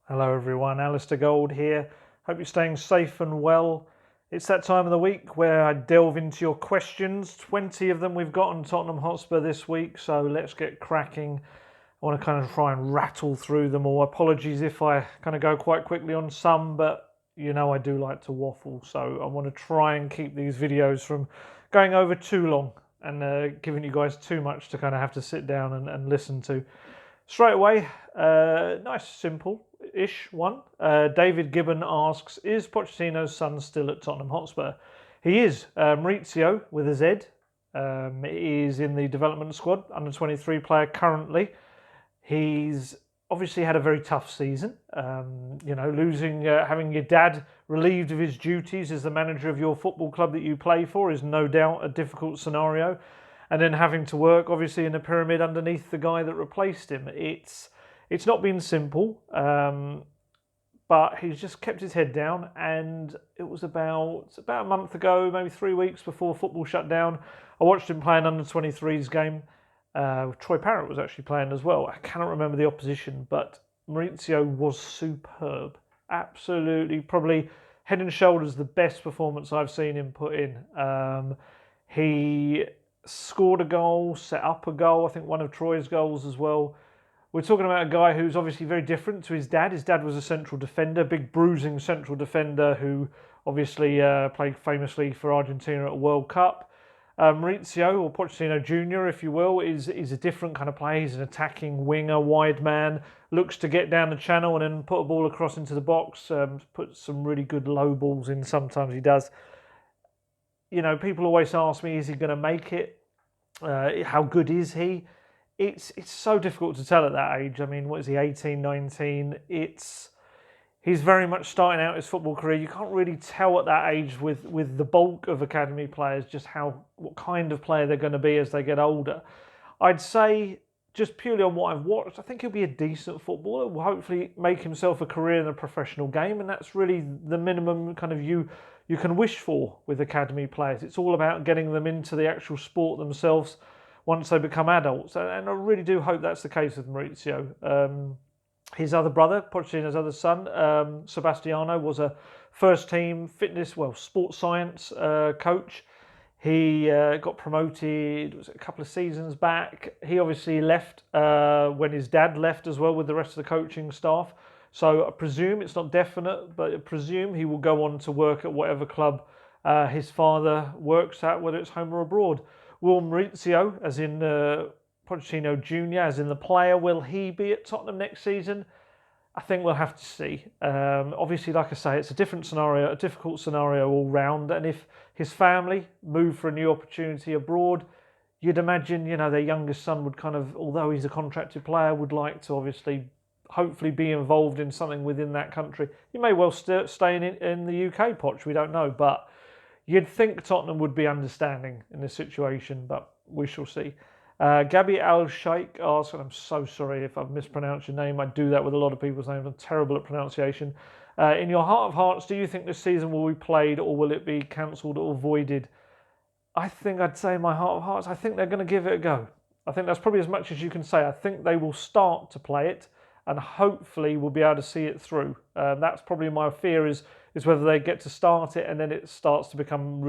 Hello everyone, Alistair Gold here. Hope you're staying safe and well. It's that time of the week where I delve into your questions. 20 of them we've got on Tottenham Hotspur this week, so let's get cracking. I want to kind of try and rattle through them all. Apologies if I kind of go quite quickly on some, but you know I do like to waffle, so I want to try and keep these videos from going over too long and giving you guys too much to kind of have to sit down and listen to. Straight away, nice, simple-ish one. David Gibbon asks, is Pochettino's son still at Tottenham Hotspur? He is. Mauricio, with a Z, is in the development squad, under-23 player currently. He's obviously had a very tough season. Losing, having your dad relieved of his duties as the manager of your football club that you play for is no doubt a difficult scenario. And then having to work, obviously, in a pyramid underneath the guy that replaced him. It's not been simple, but he's just kept his head down. And it was about a month ago, maybe 3 weeks before football shut down, I watched him play an under-23s game. Troy Parrott was actually playing as well. I cannot remember the opposition, but Mauricio was superb. Absolutely, probably head and shoulders the best performance I've seen him put in. He scored a goal, set up a goal, I think one of Troy's goals as well. We're talking about a guy who's obviously very different to his dad. His dad was a central defender, big bruising central defender who obviously played famously for Argentina at a World Cup. Mauricio, or Pochettino Jr., if you will, is a different kind of player. He's an attacking winger, wide man, looks to get down the channel and then put a ball across into the box, puts some really good low balls in, sometimes he does. You know, people always ask me, is he going to make it? How good is he? It's so difficult to tell at that age. I mean, what is he, 18, 19? He's very much starting out his football career. You can't really tell at that age with the bulk of academy players just what kind of player they're going to be as they get older. I'd say, just purely on what I've watched, I think he'll be a decent footballer. Will hopefully make himself a career in a professional game, and that's really the minimum kind of you can wish for with academy players. It's all about getting them into the actual sport themselves once they become adults, and I really do hope that's the case with Mauricio. His other brother, Pochettino's other son, Sebastiano, was a first-team sports science coach. He got promoted, was it a couple of seasons back. He obviously left when his dad left as well with the rest of the coaching staff. So I presume, it's not definite, but I presume he will go on to work at whatever club his father works at, whether it's home or abroad. Will Mauricio, as in Pochettino Jr., as in the player, will he be at Tottenham next season? I think we'll have to see. Obviously, like I say, it's a different scenario, a difficult scenario all round. And if his family move for a new opportunity abroad, you'd imagine, their youngest son would kind of, although he's a contracted player, would like to obviously, hopefully be involved in something within that country. He may well stay in the UK, Poch, we don't know. But you'd think Tottenham would be understanding in this situation, but we shall see. Gabi Al-Sheikh asks, and I'm so sorry if I've mispronounced your name. I do that with a lot of people's names. I'm terrible at pronunciation. In your heart of hearts, do you think this season will be played or will it be cancelled or voided? I think I'd say in my heart of hearts, I think they're going to give it a go. I think that's probably as much as you can say. I think they will start to play it and hopefully we'll be able to see it through. That's probably my fear is whether they get to start it and then it starts to become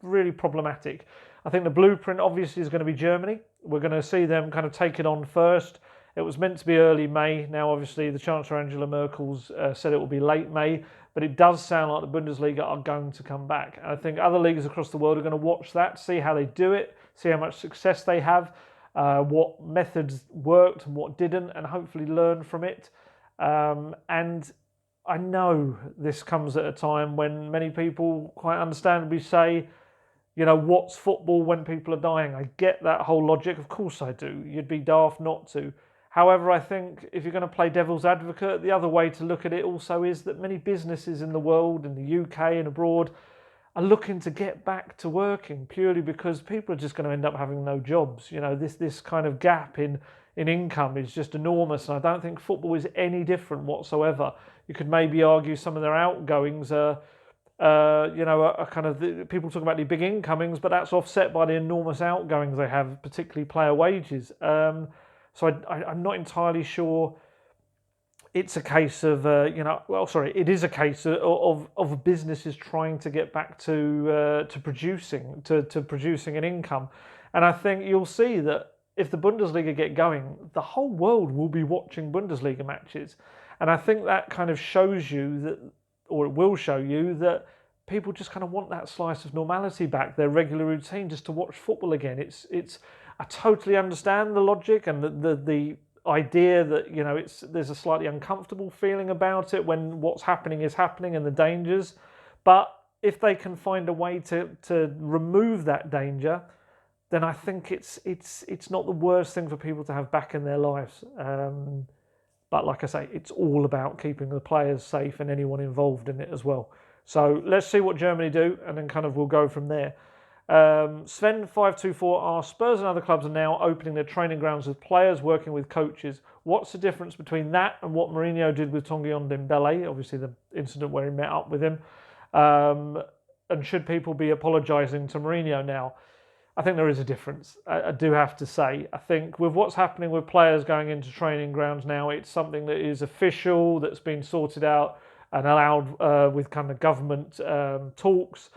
really problematic. I think the blueprint obviously is going to be Germany. We're going to see them kind of take it on first. It was meant to be early May. Now, obviously, the Chancellor Angela Merkel's said it will be late May, but it does sound like the Bundesliga are going to come back. And I think other leagues across the world are going to watch that, see how they do it, see how much success they have, what methods worked and what didn't, and hopefully learn from it. And I know this comes at a time when many people quite understandably say, what's football when people are dying? I get that whole logic. Of course I do. You'd be daft not to. However, I think if you're going to play devil's advocate, the other way to look at it also is that many businesses in the world, in the UK and abroad, are looking to get back to working purely because people are just going to end up having no jobs. This kind of gap in income is just enormous, and I don't think football is any different whatsoever. You could maybe argue some of their outgoings are kind of people talk about the big incomings, but that's offset by the enormous outgoings they have, particularly player wages. So I'm not entirely sure it's a case of it is a case of businesses trying to get back to producing an income, and I think you'll see that if the Bundesliga get going, the whole world will be watching Bundesliga matches, and I think that kind of shows you that, or it will show you that people just kind of want that slice of normality back, their regular routine, just to watch football again. It's I totally understand the logic and the idea that there's a slightly uncomfortable feeling about it when what's happening is happening and the dangers, but if they can find a way to remove that danger, then I think it's not the worst thing for people to have back in their lives. But like I say, it's all about keeping the players safe and anyone involved in it as well. So let's see what Germany do, and then kind of we'll go from there. Sven524 asks, Spurs and other clubs are now opening their training grounds with players working with coaches. What's the difference between that and what Mourinho did with Tanguy Ndombele? Obviously the incident where he met up with him. And should people be apologising to Mourinho now? I think there is a difference. I do have to say. I think with what's happening with players going into training grounds now, it's something that is official, that's been sorted out and allowed with kind of government talks.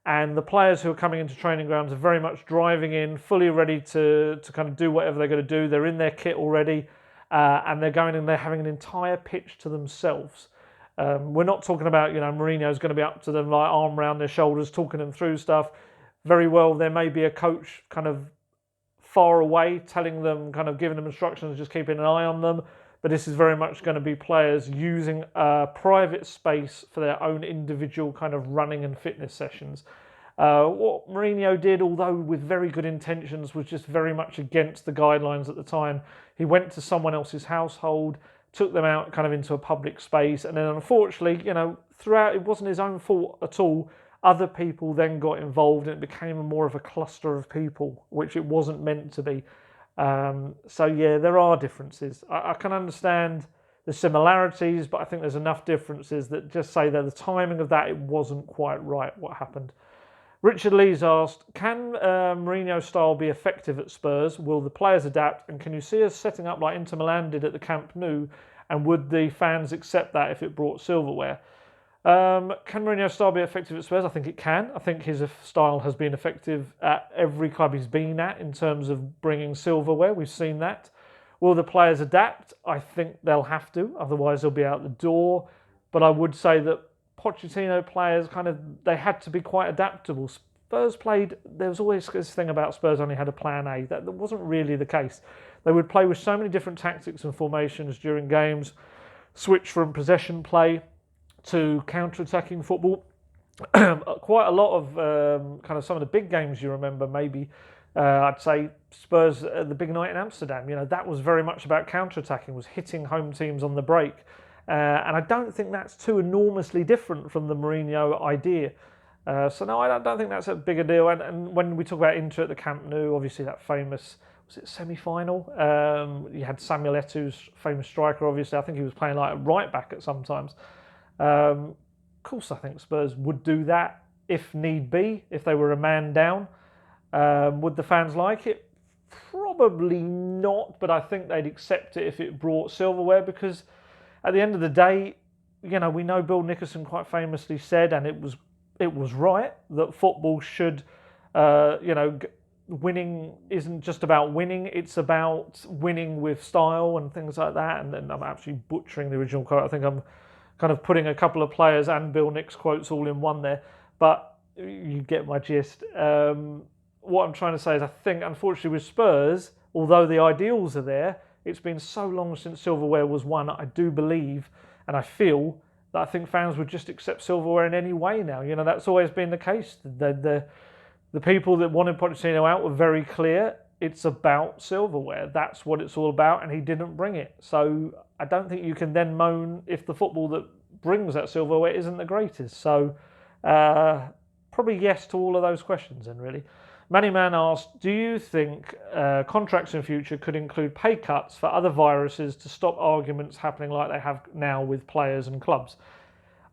And the players who are coming into training grounds are very much driving in, fully ready to kind of do whatever they're going to do. They're in their kit already, and they're going and they're having an entire pitch to themselves. We're not talking about, Mourinho's going to be up to them, like arm around their shoulders, talking them through stuff. Very well, there may be a coach kind of far away, telling them, kind of giving them instructions, just keeping an eye on them. But this is very much going to be players using a private space for their own individual kind of running and fitness sessions. What Mourinho did, although with very good intentions, was just very much against the guidelines at the time. He went to someone else's household, took them out kind of into a public space, and then unfortunately, throughout, it wasn't his own fault at all. Other people then got involved and it became more of a cluster of people, which it wasn't meant to be. So yeah, there are differences. I can understand the similarities, but I think there's enough differences that just say that the timing of that, it wasn't quite right what happened. Richard Lee's asked, can Mourinho's style be effective at Spurs? Will the players adapt? And can you see us setting up like Inter Milan did at the Camp Nou? And would the fans accept that if it brought silverware? Can Mourinho's style be effective at Spurs? I think it can. I think his style has been effective at every club he's been at in terms of bringing silverware. We've seen that. Will the players adapt? I think they'll have to, otherwise they'll be out the door. But I would say that Pochettino players they had to be quite adaptable. Spurs played, there was always this thing about Spurs only had a plan A. That wasn't really the case. They would play with so many different tactics and formations during games, switch from possession play to counter-attacking football. Quite a lot of kind of some of the big games you remember, maybe I'd say Spurs the big night in Amsterdam. That was very much about counter-attacking, was hitting home teams on the break. And I don't think that's too enormously different from the Mourinho idea. So no, I don't think that's a bigger deal. And when we talk about Inter at the Camp Nou, obviously that famous, was it semi-final? You had Samuel Eto'o's famous striker, obviously. I think he was playing like a right back at some times. Of course, I think Spurs would do that if need be, if they were a man down. Would the fans like it? Probably not, but I think they'd accept it if it brought silverware, because at the end of the day, we know Bill Nicholson quite famously said, and it was right, that football should, winning isn't just about winning, it's about winning with style and things like that. And then I'm actually butchering the original quote. I think I'm kind of putting a couple of players and Bill Nick's quotes all in one there, but you get my gist. What I'm trying to say is I think, unfortunately, with Spurs, although the ideals are there, it's been so long since silverware was won. I do believe, and I feel, that I think fans would just accept silverware in any way now. That's always been the case. The people that wanted Pochettino out were very clear. It's about silverware. That's what it's all about, and he didn't bring it. So I don't think you can then moan if the football that brings that silverware isn't the greatest. So probably yes to all of those questions then, really. Manny Man asked, do you think contracts in future could include pay cuts for other viruses to stop arguments happening like they have now with players and clubs?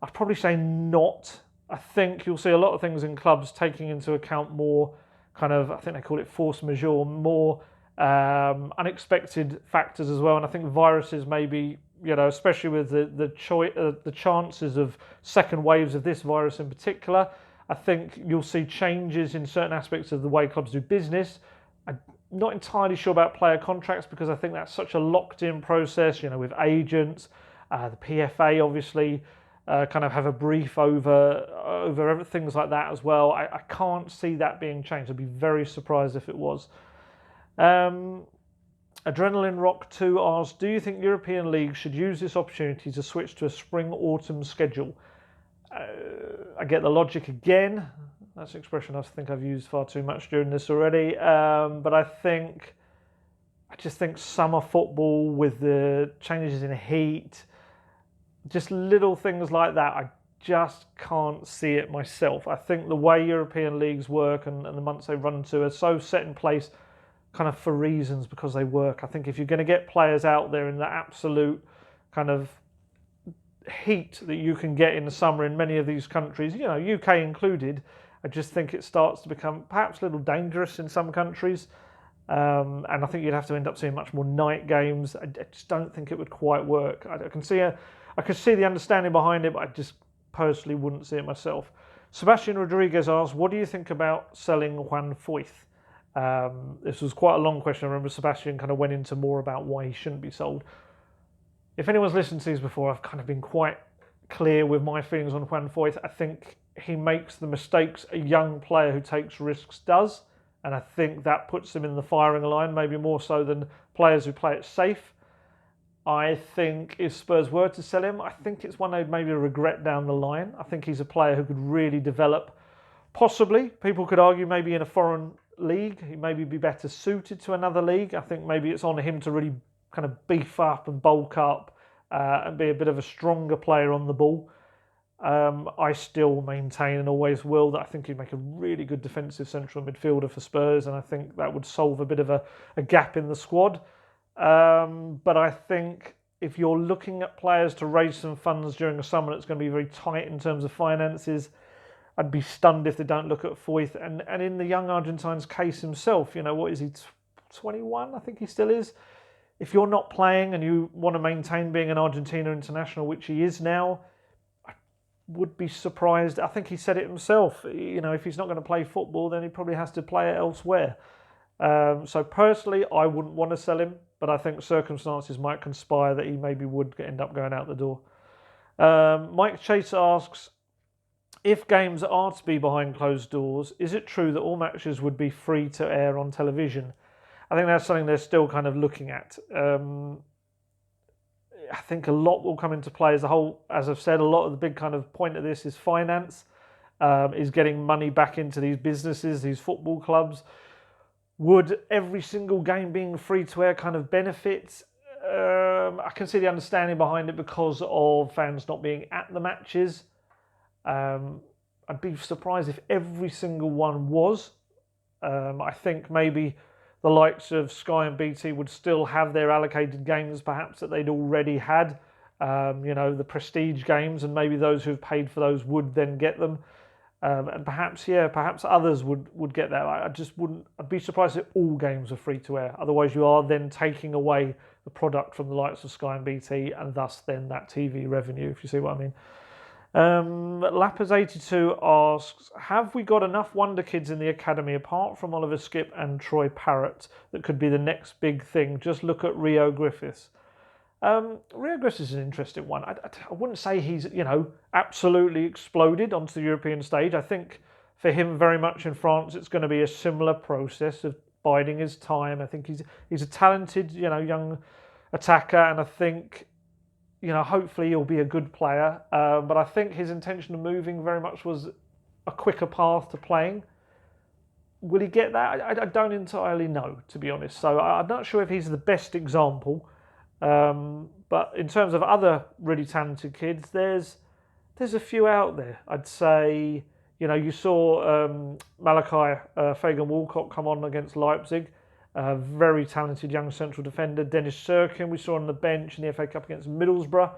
I'd probably say not. I think you'll see a lot of things in clubs taking into account more kind of, I think they call it force majeure, more unexpected factors as well. And I think viruses maybe especially with the chances of second waves of this virus in particular. I think you'll see changes in certain aspects of the way clubs do business. I'm not entirely sure about player contracts because I think that's such a locked-in process, with agents. The PFA obviously kind of have a brief over things like that as well. I can't see that being changed. I'd be very surprised if it was. Adrenaline Rock 2 asks, do you think European leagues should use this opportunity to switch to a spring-autumn schedule? I get the logic again. That's an expression I think I've used far too much during this already. But I just think summer football with the changes in heat, just little things like that, I just can't see it myself. I think the way European leagues work and the months they run to are so set in place kind of for reasons because they work. I think if you're going to get players out there in the absolute kind of heat that you can get in the summer in many of these countries, UK included, I just think it starts to become perhaps a little dangerous in some countries. And I think you'd have to end up seeing much more night games. I just don't think it would quite work. I could see the understanding behind it, but I just personally wouldn't see it myself. Sebastian Rodriguez asks, what do you think about selling Juan Foyth? This was quite a long question. I remember Sebastian kind of went into more about why he shouldn't be sold. If anyone's listened to these before, I've kind of been quite clear with my feelings on Juan Foyth. I think he makes the mistakes a young player who takes risks does, and I think that puts him in the firing line, maybe more so than players who play it safe. I think if Spurs were to sell him, I think it's one they'd maybe regret down the line. I think he's a player who could really develop. Possibly, people could argue maybe in a foreign league, he maybe be better suited to another league. I think maybe it's on him to really kind of beef up and bulk up and be a bit of a stronger player on the ball. I still maintain and always will that I think he'd make a really good defensive central midfielder for Spurs, and I think that would solve a bit of a gap in the squad. But I think if you're looking at players to raise some funds during the summer, it's going to be very tight in terms of finances. I'd be stunned if they don't look at Foyth. And in the young Argentine's case himself, what is he, 21? I think he still is. If you're not playing and you want to maintain being an Argentina international, which he is now, I would be surprised. I think he said it himself. If he's not going to play football, then he probably has to play it elsewhere. So personally, I wouldn't want to sell him, but I think circumstances might conspire that he maybe would end up going out the door. Mike Chase asks, if games are to be behind closed doors, is it true that all matches would be free to air on television? I think that's something they're still kind of looking at. I think a lot will come into play as a whole. As I've said, a lot of the big kind of point of this is finance, is getting money back into these businesses, these football clubs. Would every single game being free to air kind of benefit? I can see the understanding behind it because of fans not being at the matches. I'd be surprised if every single one was. I think maybe the likes of Sky and BT would still have their allocated games perhaps that they'd already had, the prestige games, and maybe those who've paid for those would then get them. And perhaps others would get that. I'd be surprised if all games are free to air. Otherwise you are then taking away the product from the likes of Sky and BT and thus then that TV revenue, if you see what I mean. Lappers82 asks, have we got enough wonder kids in the academy apart from Oliver Skipp and Troy Parrott that could be the next big thing? Just look at Rio Griffiths. Rio Griffiths is an interesting one. I wouldn't say he's, absolutely exploded onto the European stage. I think for him very much in France it's going to be a similar process of biding his time. I think he's a talented, young attacker, and I think hopefully he'll be a good player. But I think his intention of moving very much was a quicker path to playing. Will he get that? I don't entirely know, to be honest. So I'm not sure if he's the best example. But in terms of other really talented kids, there's a few out there. I'd say, you saw Malachi Fagan-Walcott come on against Leipzig. Very talented young central defender. Dennis Serkin we saw on the bench in the FA Cup against Middlesbrough.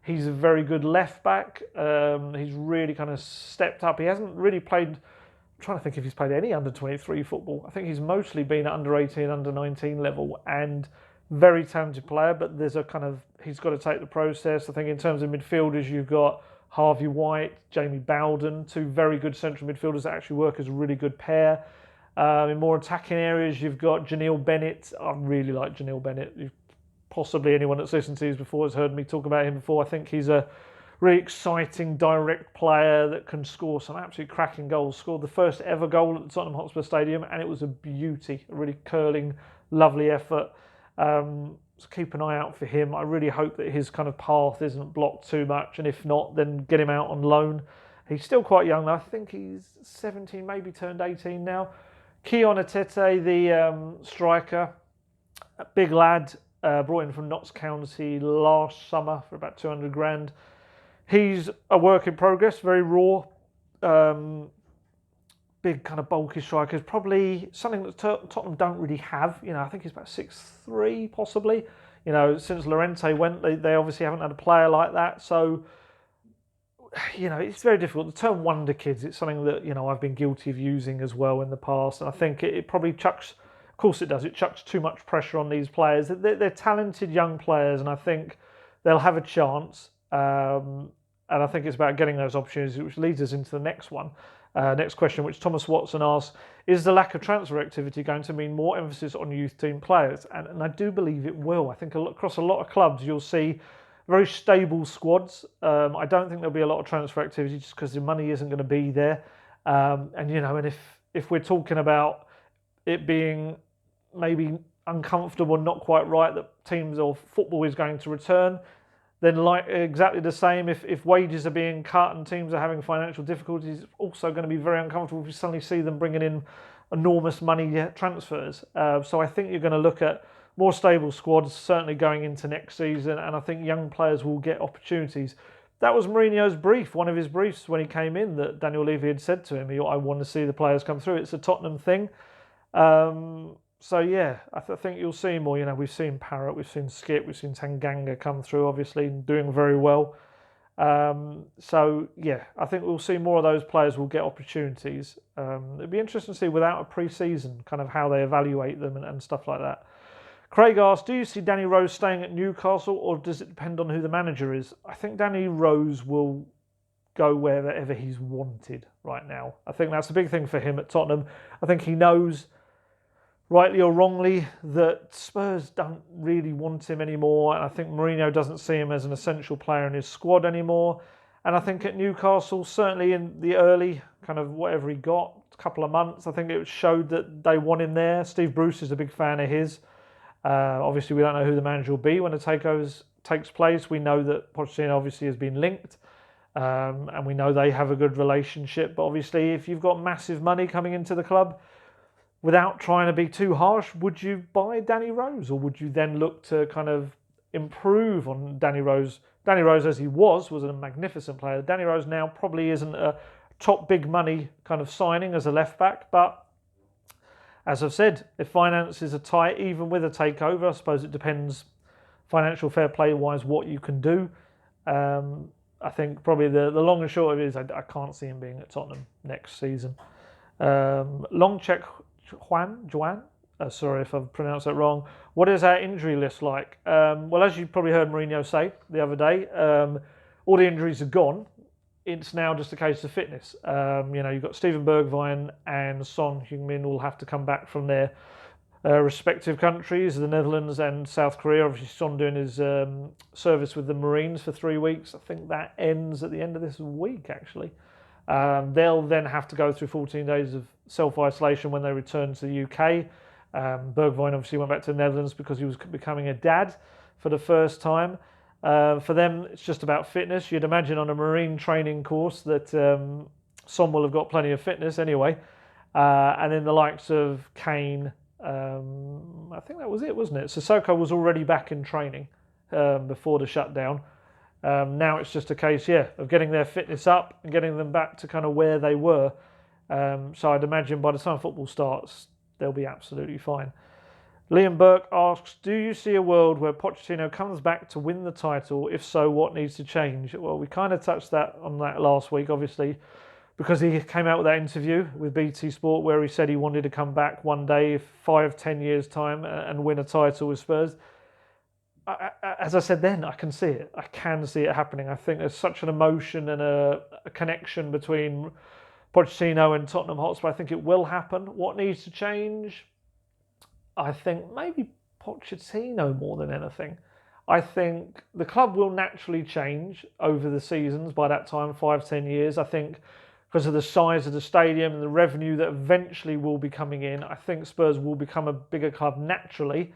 He's a very good left back. He's really kind of stepped up. He hasn't really played, I'm trying to think if he's played any under 23 football. I think he's mostly been at under 18, under 19 level, and Very talented player, but there's a kind of, he's got to take the process. I think in terms of midfielders, you've got Harvey White, Jamie Bowden, two very good central midfielders that actually work as a really good pair. In more attacking areas, you've got Janeel Bennett. I really like Janeel Bennett. Possibly anyone that's listened to these before has heard me talk about him before. I think he's a really exciting, direct player that can score some absolutely cracking goals. Scored the first ever goal at the Tottenham Hotspur Stadium, and it was a beauty, a really curling, lovely effort. So keep an eye out for him. I really hope that his kind of path isn't blocked too much, and if not, then get him out on loan. He's still quite young, though. I think he's 17, maybe turned 18 now. Keon Atete, the striker, a big lad, brought in from Notts County last summer for about 200 grand. He's a work in progress, very raw, big kind of bulky striker. It's probably something that Tottenham don't really have. You know, I think he's about 6'3", possibly. You know, since Llorente went, they obviously haven't had a player like that. So, you know, it's very difficult. The term wonder kids, it's something that, you know, I've been guilty of using as well in the past. And I think it probably chucks, of course it does, it chucks too much pressure on these players. They're talented young players, and I think they'll have a chance. And I think it's about getting those opportunities, which leads us into the next one. Next question, which Thomas Watson asks, is the lack of transfer activity going to mean more emphasis on youth team players? And I do believe it will. I think across a lot of clubs, you'll see very stable squads. I don't think there'll be a lot of transfer activity just because the money isn't going to be there. And, you know, and if we're talking about it being maybe uncomfortable and not quite right that teams or football is going to return, then like exactly the same, if wages are being cut and teams are having financial difficulties, it's also going to be very uncomfortable if you suddenly see them bringing in enormous money transfers. So I think you're going to look at more stable squads, certainly going into next season, and I think young players will get opportunities. That was Mourinho's brief, one of his briefs when he came in, that Daniel Levy had said to him, I want to see the players come through. It's a Tottenham thing. So yeah, I think you'll see more. You know, we've seen Parrott, we've seen Skip, we've seen Tanganga come through, obviously doing very well. So yeah, I think we'll see more of those players will get opportunities. It'd be interesting to see without a pre-season, kind of how they evaluate them and stuff like that. Craig asks, do you see Danny Rose staying at Newcastle, or does it depend on who the manager is? I think Danny Rose will go wherever he's wanted right now. I think that's a big thing for him at Tottenham. I think he knows, rightly or wrongly, that Spurs don't really want him anymore, and I think Mourinho doesn't see him as an essential player in his squad anymore. And I think at Newcastle, certainly in the early kind of whatever he got, a couple of months, I think it showed that they want him there. Steve Bruce is a big fan of his. Obviously, we don't know who the manager will be when the takeovers takes place. We know that Pochettino obviously has been linked, and we know they have a good relationship. But obviously, if you've got massive money coming into the club, without trying to be too harsh, would you buy Danny Rose, or would you then look to kind of improve on Danny Rose? Danny Rose, as he was a magnificent player. Danny Rose now probably isn't a top big money kind of signing as a left back, but as I've said, if finances are tight, even with a takeover, I suppose it depends financial fair play wise what you can do. I think probably the long and short of it is I can't see him being at Tottenham next season. Long check. Juan, sorry if I've pronounced that wrong. What is our injury list like? Well, as you probably heard Mourinho say the other day, all the injuries are gone. It's now just a case of fitness. You know, you've got Steven Bergwijn and Son Heung-min will have to come back from their respective countries, the Netherlands and South Korea. Obviously, Son doing his service with the Marines for 3 weeks. I think that ends at the end of this week, actually. They'll then have to go through 14 days of self-isolation when they return to the UK. Bergwijn obviously went back to the Netherlands because he was becoming a dad for the first time. For them, it's just about fitness. You'd imagine on a marine training course that Son will have got plenty of fitness anyway. And then the likes of Kane, I think that was it, wasn't it? Sissoko was already back in training before the shutdown. Now it's just a case, of getting their fitness up and getting them back to kind of where they were. So I'd imagine by the time football starts, they'll be absolutely fine. Liam Burke asks, do you see a world where Pochettino comes back to win the title? If so, what needs to change? Well, we kind of touched on that last week, obviously, because he came out with that interview with BT Sport where he said he wanted to come back one day, 5-10 years' time, and win a title with Spurs. as I said then, I can see it. I can see it happening. I think there's such an emotion and a connection between Pochettino and Tottenham Hotspur. I think it will happen. What needs to change? I think maybe Pochettino more than anything. I think the club will naturally change over the seasons by that time, 5, 10 years. I think because of the size of the stadium and the revenue that eventually will be coming in, I think Spurs will become a bigger club naturally.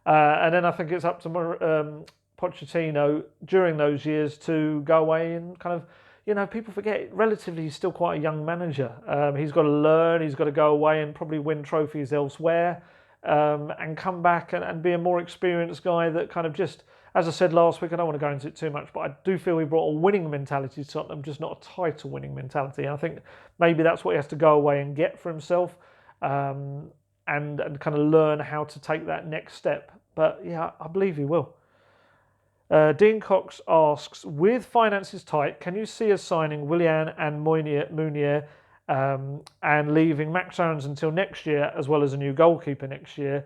And then I think it's up to Pochettino during those years to go away and kind of, people forget, relatively he's still quite a young manager. He's got to learn, he's got to go away and probably win trophies elsewhere, and come back and be a more experienced guy that kind of just, as I said last week, I don't want to go into it too much, but I do feel he brought a winning mentality to Tottenham, just not a title winning mentality. And I think maybe that's what he has to go away and get for himself. And kind of learn how to take that next step. But yeah, I believe he will. Dean Cox asks, with finances tight, can you see us signing Willian and Mourinho and leaving Max Aarons until next year, as well as a new goalkeeper next year,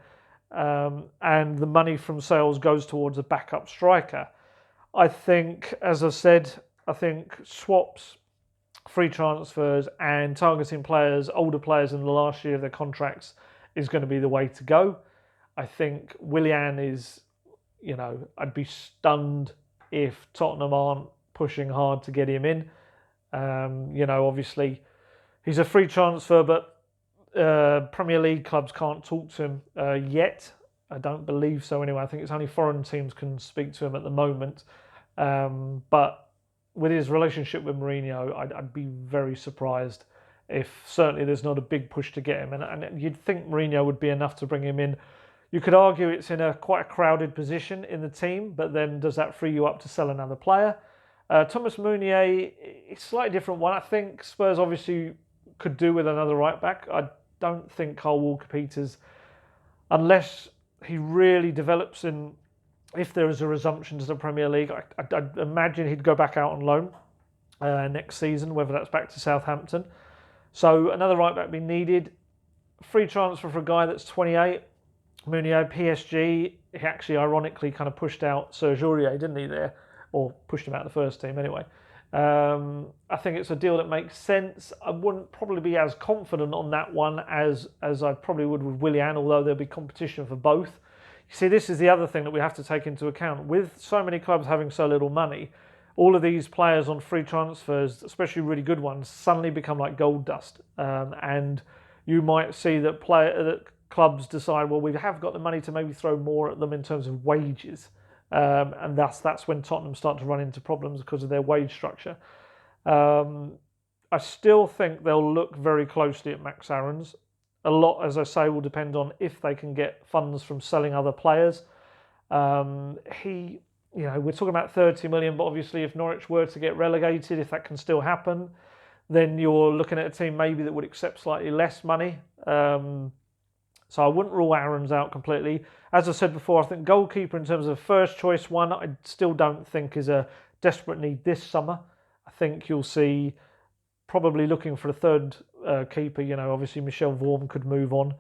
and the money from sales goes towards a backup striker? I think, as I said, I think swaps, free transfers and targeting players, older players in the last year of their contracts is going to be the way to go. I think Willian is, I'd be stunned if Tottenham aren't pushing hard to get him in. Obviously he's a free transfer, but Premier League clubs can't talk to him yet. I don't believe so anyway. I think it's only foreign teams can speak to him at the moment. But with his relationship with Mourinho, I'd be very surprised if certainly there's not a big push to get him. And you'd think Mourinho would be enough to bring him in. You could argue it's in quite a crowded position in the team, but then does that free you up to sell another player? Thomas Meunier, it's a slightly different one. I think Spurs obviously could do with another right back. I don't think Kyle Walker-Peters, unless he really develops in, if there is a resumption to the Premier League, I'd imagine he'd go back out on loan next season, whether that's back to Southampton. So another right back being needed. Free transfer for a guy that's 28. Meunier, PSG, he actually ironically kind of pushed out Serge Aurier, didn't he, there? Or pushed him out of the first team anyway. I think it's a deal that makes sense. I wouldn't probably be as confident on that one as I probably would with Willian, although there'll be competition for both. You see, this is the other thing that we have to take into account. With so many clubs having so little money, all of these players on free transfers, especially really good ones, suddenly become like gold dust. And you might see that clubs decide, well, we have got the money to maybe throw more at them in terms of wages. And that's when Tottenham start to run into problems because of their wage structure. I still think they'll look very closely at Max Aarons. A lot, as I say, will depend on if they can get funds from selling other players. We're talking about 30 million, but obviously if Norwich were to get relegated, if that can still happen, then you're looking at a team maybe that would accept slightly less money. So I wouldn't rule Aarons out completely. As I said before, I think goalkeeper in terms of first choice one, I still don't think is a desperate need this summer. I think you'll see probably looking for a third keeper. Obviously Michel Vorm could move on.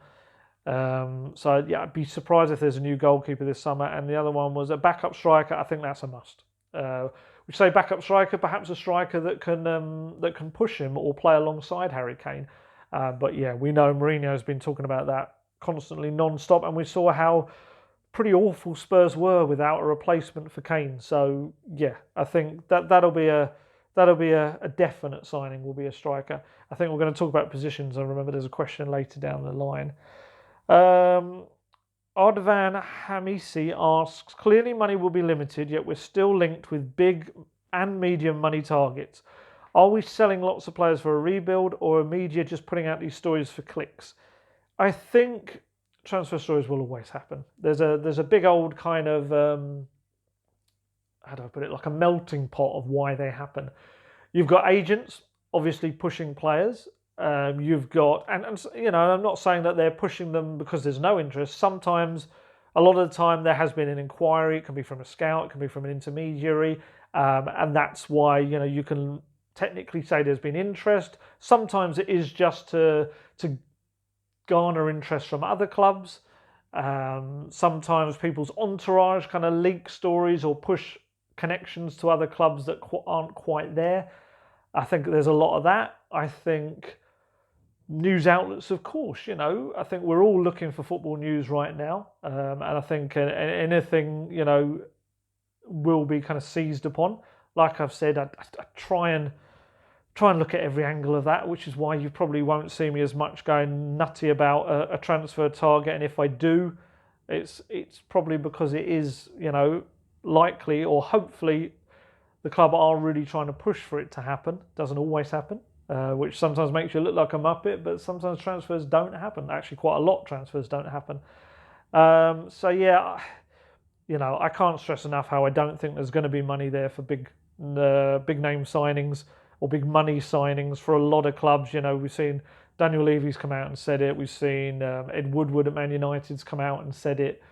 So yeah, I'd be surprised if there's a new goalkeeper this summer. And the other one was a backup striker. I think that's a must. We say backup striker, perhaps a striker that can push him or play alongside Harry Kane. But yeah, we know Mourinho has been talking about that constantly, non-stop, and we saw how pretty awful Spurs were without a replacement for Kane. So yeah, I think that'll be a definite signing. Will be a striker. I think we're going to talk about positions. I remember there's a question later down the line. Ardvan Hamisi asks, clearly money will be limited, yet we're still linked with big and medium money targets. Are we selling lots of players for a rebuild, or are media just putting out these stories for clicks? I think transfer stories will always happen. There's a big old kind of, how do I put it, like a melting pot of why they happen. You've got agents obviously pushing players. You've got, and I'm not saying that they're pushing them because there's no interest. Sometimes, a lot of the time, there has been an inquiry. It can be from a scout, it can be from an intermediary, and that's why you can technically say there's been interest. Sometimes it is just to garner interest from other clubs. Sometimes people's entourage kind of leak stories or push connections to other clubs that aren't quite there. I think there's a lot of that. I think news outlets, of course, I think we're all looking for football news right now. And I think anything, will be kind of seized upon. Like I've said, I try and look at every angle of that, which is why you probably won't see me as much going nutty about a transfer target. And if I do, it's probably because it is, likely or hopefully the club are really trying to push for it to happen. Doesn't always happen, which sometimes makes you look like a muppet, but sometimes transfers don't happen. Actually, quite a lot of transfers don't happen. So yeah, I can't stress enough how I don't think there's going to be money there for big name signings or big money signings for a lot of clubs. We've seen Daniel Levy's come out and said it. We've seen Ed Woodward at Man United's come out and said it.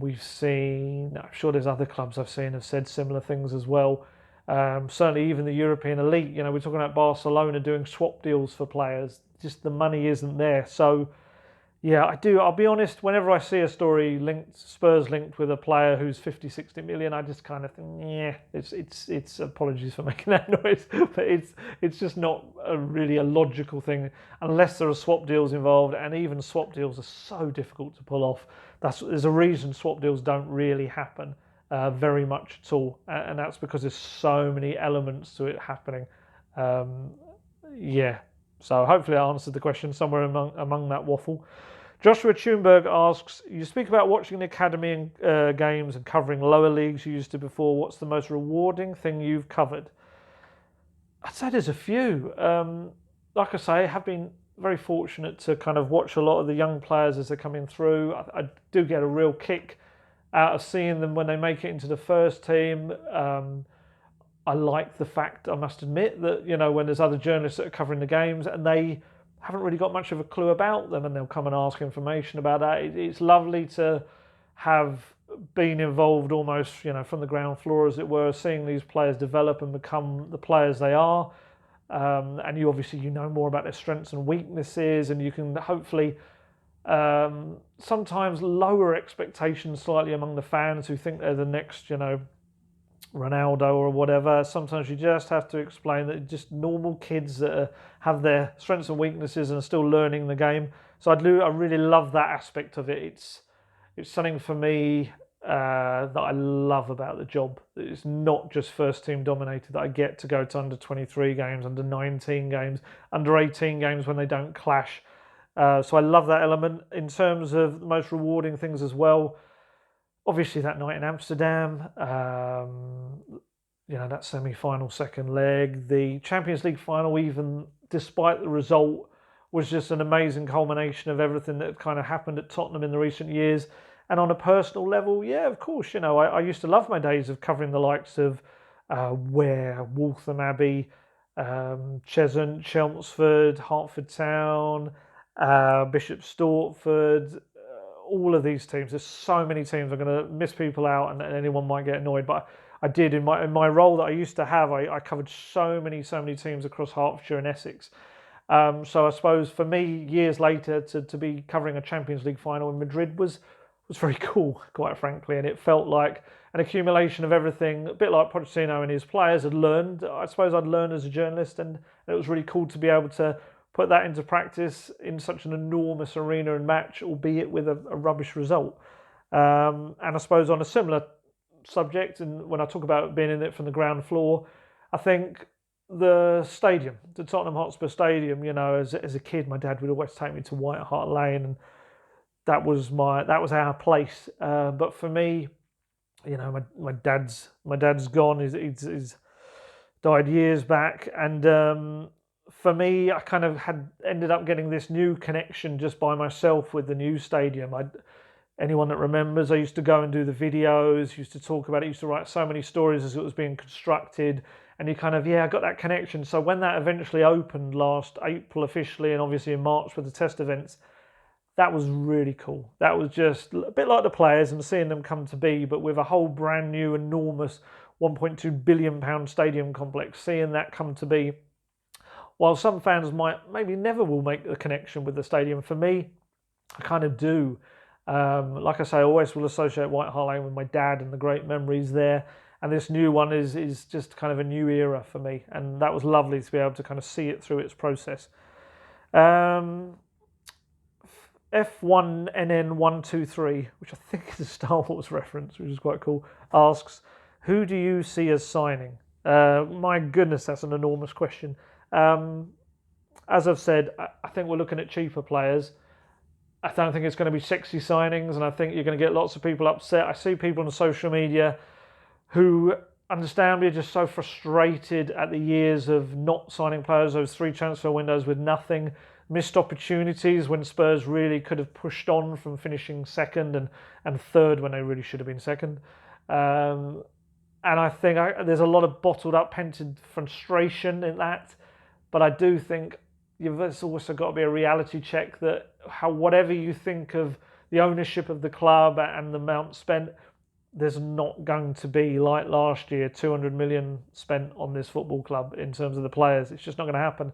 We've seen, I'm sure there's other clubs I've seen have said similar things as well. Certainly even the European elite, we're talking about Barcelona doing swap deals for players. Just the money isn't there. So yeah, I'll be honest, whenever I see a story Spurs linked with a player who's 50, 60 million, I just kind of think, yeah, it's apologies for making that noise, but it's just not really a logical thing unless there are swap deals involved, and even swap deals are so difficult to pull off. There's a reason swap deals don't really happen very much at all, and that's because there's so many elements to it happening. Yeah, so hopefully I answered the question somewhere among that waffle. Joshua Thunberg asks, you speak about watching the academy games and covering lower leagues you used to before. What's the most rewarding thing you've covered? I'd say there's a few. Like I say, I have been very fortunate to kind of watch a lot of the young players as they're coming through. I do get a real kick out of seeing them when they make it into the first team. I like the fact, I must admit, that, when there's other journalists that are covering the games and they haven't really got much of a clue about them and they'll come and ask information about that. It's lovely to have been involved almost, from the ground floor, as it were, seeing these players develop and become the players they are. And you obviously, know more about their strengths and weaknesses, and you can hopefully sometimes lower expectations slightly among the fans who think they're the next, Ronaldo or whatever. Sometimes you just have to explain that just normal kids that have their strengths and weaknesses and are still learning the game. So I really love that aspect of it. It's something for me that I love about the job. It's not just first team dominated, that I get to go to under 23 games, under 19 games, under 18 games when they don't clash. So I love that element. In terms of the most rewarding things as well, obviously that night in Amsterdam, that semi-final second leg, the Champions League final, even despite the result, was just an amazing culmination of everything that had kind of happened at Tottenham in the recent years. And on a personal level, yeah, of course, I used to love my days of covering the likes of Ware, Waltham Abbey, Cheshunt, Chelmsford, Hertford Town, Bishop Stortford, all of these teams. There's so many teams. I'm going to miss people out, and anyone might get annoyed. But I did in my role that I used to have. I covered so many teams across Hertfordshire and Essex. So I suppose for me, years later, to be covering a Champions League final in Madrid was very cool, quite frankly, and it felt like an accumulation of everything, a bit like Pochettino and his players had learned. I suppose I'd learned as a journalist, and it was really cool to be able to put that into practice in such an enormous arena and match, albeit with a rubbish result. And I suppose on a similar subject, and when I talk about being in it from the ground floor, I think the stadium, the Tottenham Hotspur Stadium, as a kid, my dad would always take me to White Hart Lane, and that was our place. But for me, my dad's gone. He's died years back, and for me, I kind of ended up getting this new connection just by myself with the new stadium. Anyone that remembers, I used to go and do the videos, used to talk about it, used to write so many stories as it was being constructed, and you kind of, I got that connection. So when that eventually opened last April officially, and obviously in March with the test events, that was really cool. That was just a bit like the players and seeing them come to be, but with a whole brand new, enormous £1.2 billion stadium complex, seeing that come to be. While some fans maybe never will make the connection with the stadium, for me, I kind of do. Like I say, I always will associate White Hart Lane with my dad and the great memories there. And this new one is just kind of a new era for me. And that was lovely to be able to kind of see it through its process. F1NN123, which I think is a Star Wars reference, which is quite cool, asks, who do you see as signing? My goodness, that's an enormous question. As I've said, I think we're looking at cheaper players. I don't think it's going to be sexy signings, and I think you're going to get lots of people upset. I see people on social media who understandably are just so frustrated at the years of not signing players, those 3 transfer windows with nothing, missed opportunities when Spurs really could have pushed on from finishing second and third when they really should have been second. And I think there's a lot of bottled up, pented frustration in that. But I do think there's also got to be a reality check that whatever you think of the ownership of the club and the amount spent, there's not going to be, like last year, 200 million spent on this football club in terms of the players. It's just not going to happen.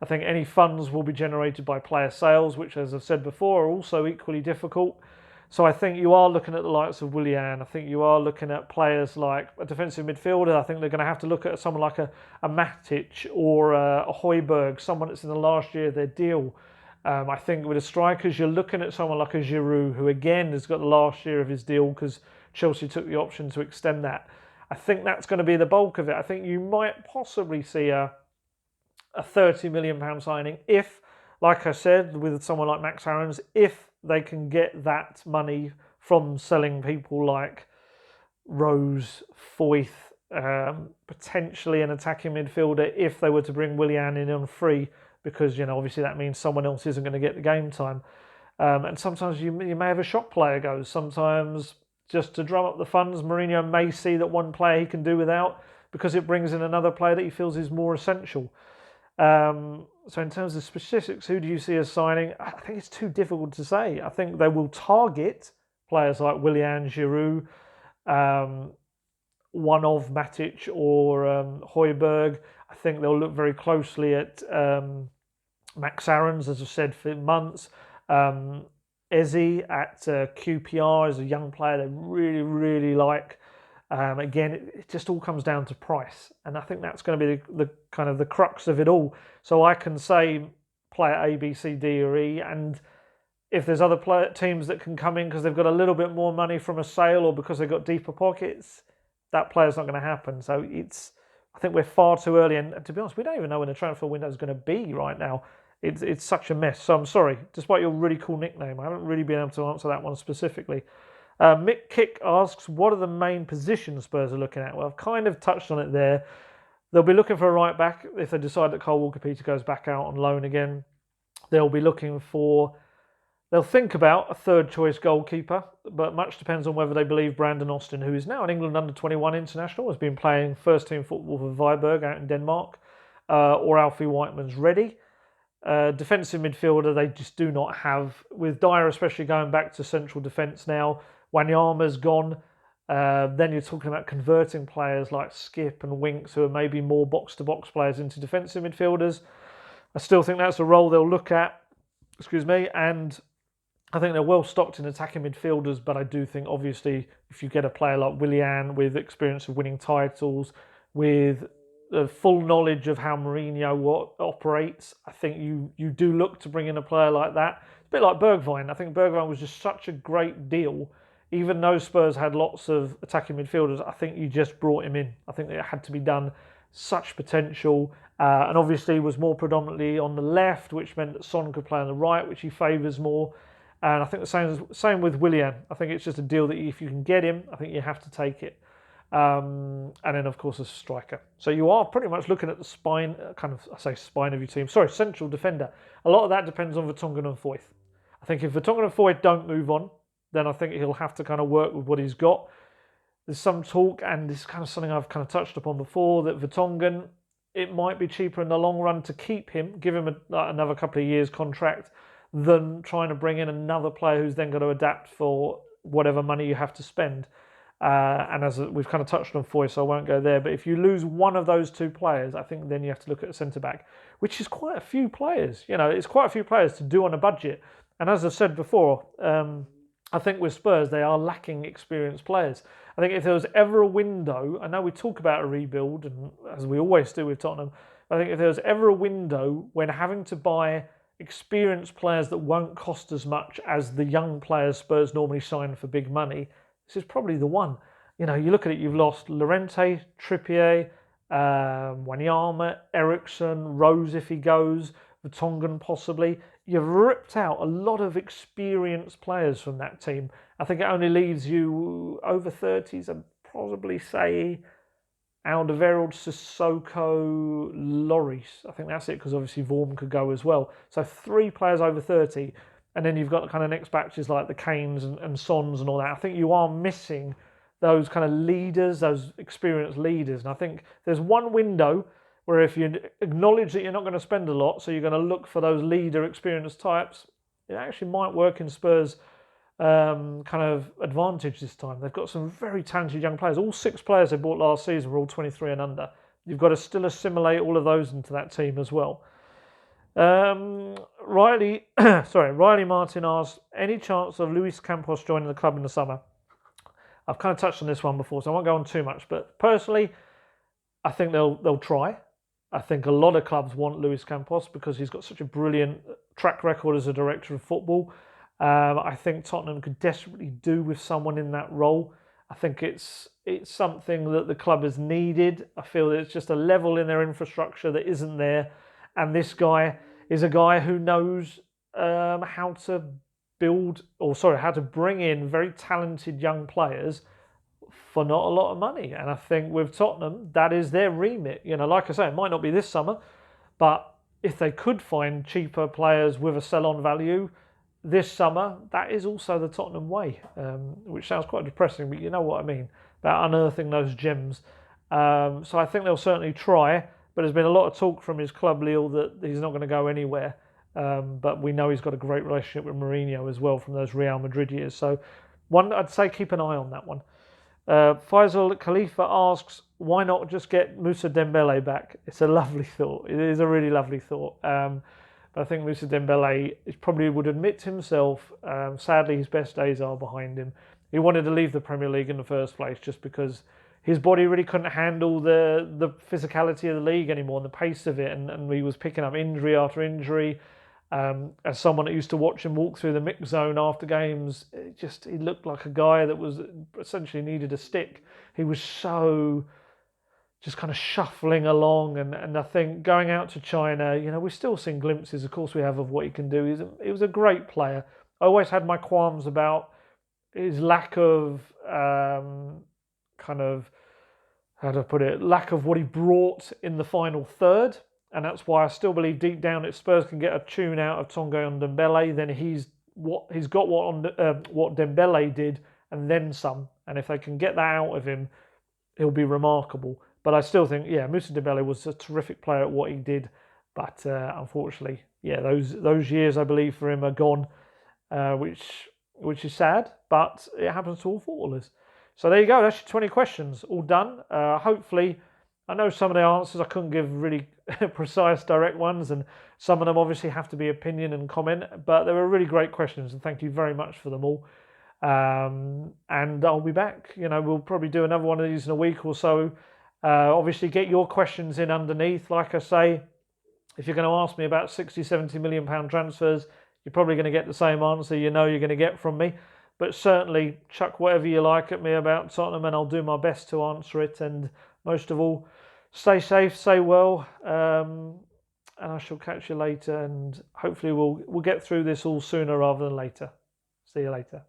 I think any funds will be generated by player sales, which, as I've said before, are also equally difficult. So I think you are looking at the likes of Willian. I think you are looking at players like a defensive midfielder. I think they're going to have to look at someone like a Matic or a Højbjerg, someone that's in the last year of their deal. I think with the strikers, you're looking at someone like a Giroud, who again has got the last year of his deal because Chelsea took the option to extend that. I think that's going to be the bulk of it. I think you might possibly see a £30 million signing if, like I said, with someone like Max Aarons, if they can get that money from selling people like Rose, Foyth, potentially an attacking midfielder if they were to bring Willian in on free, because obviously that means someone else isn't going to get the game time. And sometimes you may have a shot player go. Sometimes just to drum up the funds, Mourinho may see that one player he can do without because it brings in another player that he feels is more essential. So in terms of specifics, who do you see as signing? I think it's too difficult to say. I think they will target players like Willian, Giroud, one of Matic or Højbjerg. I think they'll look very closely at Max Aarons, as I've said for months. Eze at QPR is a young player they really, really like. Again, it just all comes down to price, and I think that's going to be the kind of the crux of it all. So I can say player A, B, C, D, or E, and if there's other teams that can come in because they've got a little bit more money from a sale or because they've got deeper pockets, that player's not going to happen. So I think we're far too early, and to be honest, we don't even know when the transfer window is going to be right now. It's such a mess. So I'm sorry, despite your really cool nickname, I haven't really been able to answer that one specifically. Mick Kick asks, what are the main positions Spurs are looking at? Well, I've kind of touched on it there. They'll be looking for a right back if they decide that Cole Walker-Peters goes back out on loan again. They'll think about a third choice goalkeeper, but much depends on whether they believe Brandon Austin, who is now an England under-21 international, has been playing first team football for Viborg out in Denmark, or Alfie Whiteman's ready. Defensive midfielder they just do not have, with Dyer especially going back to central defence now. Wanyama's gone. Then you're talking about converting players like Skip and Winks, who are maybe more box-to-box players, into defensive midfielders. I still think that's a role they'll look at. And I think they're well stocked in attacking midfielders, but I do think obviously if you get a player like Willian with experience of winning titles, with the full knowledge of how Mourinho operates, I think you do look to bring in a player like that. It's a bit like Bergwijn. I think Bergwijn was just such a great deal. Even though Spurs had lots of attacking midfielders, I think you just brought him in. I think it had to be done. Such potential. And obviously was more predominantly on the left, which meant that Son could play on the right, which he favours more. And I think the same with Willian. I think it's just a deal that if you can get him, I think you have to take it. And then, of course, a striker. So you are pretty much looking at the spine of your team. Sorry, central defender. A lot of that depends on Vertonghen and Foyth. I think if Vertonghen and Foyth don't move on, then I think he'll have to kind of work with what he's got. There's some talk, and this is kind of something I've kind of touched upon before, that Vertonghen, it might be cheaper in the long run to keep him, give him another couple of years contract, than trying to bring in another player who's then going to adapt for whatever money you have to spend. And as we've kind of touched on Foyth, so I won't go there. But if you lose one of those two players, I think then you have to look at a centre-back, which is quite a few players. It's quite a few players to do on a budget. And as I've said before, I think with Spurs, they are lacking experienced players. I think if there was ever a window, I know we talk about a rebuild, and as we always do with Tottenham, I think if there was ever a window when having to buy experienced players that won't cost as much as the young players Spurs normally sign for big money, this is probably the one. You look at it, you've lost Llorente, Trippier, Wanyama, Ericsson, Rose if he goes, Vertonghen possibly. You've ripped out a lot of experienced players from that team. I think it only leaves you over 30s, I'd probably say Alderweireld, Sissoko, Lloris. I think that's it, because obviously Vorm could go as well. So 3 players over 30, and then you've got kind of next batches like the Kanes and Sons and all that. I think you are missing those kind of leaders, those experienced leaders. And I think there's one window where if you acknowledge that you're not going to spend a lot, so you're going to look for those leader experienced types, it actually might work in Spurs' kind of advantage this time. They've got some very talented young players. All 6 players they bought last season were all 23 and under. You've got to still assimilate all of those into that team as well. Riley Martin asked, any chance of Luis Campos joining the club in the summer? I've kind of touched on this one before, so I won't go on too much. But personally, I think they'll try. I think a lot of clubs want Luis Campos because he's got such a brilliant track record as a director of football. I think Tottenham could desperately do with someone in that role. I think it's something that the club has needed. I feel that it's just a level in their infrastructure that isn't there. And this guy is a guy who knows how to bring in very talented young players for not a lot of money. And I think with Tottenham, that is their remit. Like I say, it might not be this summer, but if they could find cheaper players with a sell-on value this summer, that is also the Tottenham way, which sounds quite depressing, but you know what I mean, about unearthing those gems. So I think they'll certainly try, but there's been a lot of talk from his club, Lille, that he's not going to go anywhere. But we know he's got a great relationship with Mourinho as well from those Real Madrid years. So I'd say keep an eye on that one. Faisal Khalifa asks, why not just get Moussa Dembele back? It's a lovely thought. It is a really lovely thought. But I think Moussa Dembele probably would admit to himself, sadly his best days are behind him. He wanted to leave the Premier League in the first place just because his body really couldn't handle the physicality of the league anymore and the pace of it, and he was picking up injury after injury. As someone that used to watch him walk through the mix zone after games, he looked like a guy that was essentially needed a stick. He was so just kind of shuffling along, and I think going out to China, we're still seeing glimpses, of course we have, of what he can do. He was a great player. I always had my qualms about his lack of lack of what he brought in the final third. And that's why I still believe deep down if Spurs can get a tune out of Tanguy and Dembele, then he's got what Dembele did and then some. And if they can get that out of him, he'll be remarkable. But I still think, Moussa Dembele was a terrific player at what he did. But unfortunately, those years I believe for him are gone, which is sad. But it happens to all footballers. So there you go. That's your 20 questions all done. Hopefully. I know some of the answers I couldn't give really precise, direct ones, and some of them obviously have to be opinion and comment, but they were really great questions, and thank you very much for them all. And I'll be back. We'll probably do another one of these in a week or so. Obviously, get your questions in underneath. Like I say, if you're going to ask me about 60, 70 million pound transfers, you're probably going to get the same answer you're going to get from me. But certainly, chuck whatever you like at me about Tottenham, and I'll do my best to answer it. And most of all, stay safe, stay well, and I shall catch you later. And hopefully we'll get through this all sooner rather than later. See you later.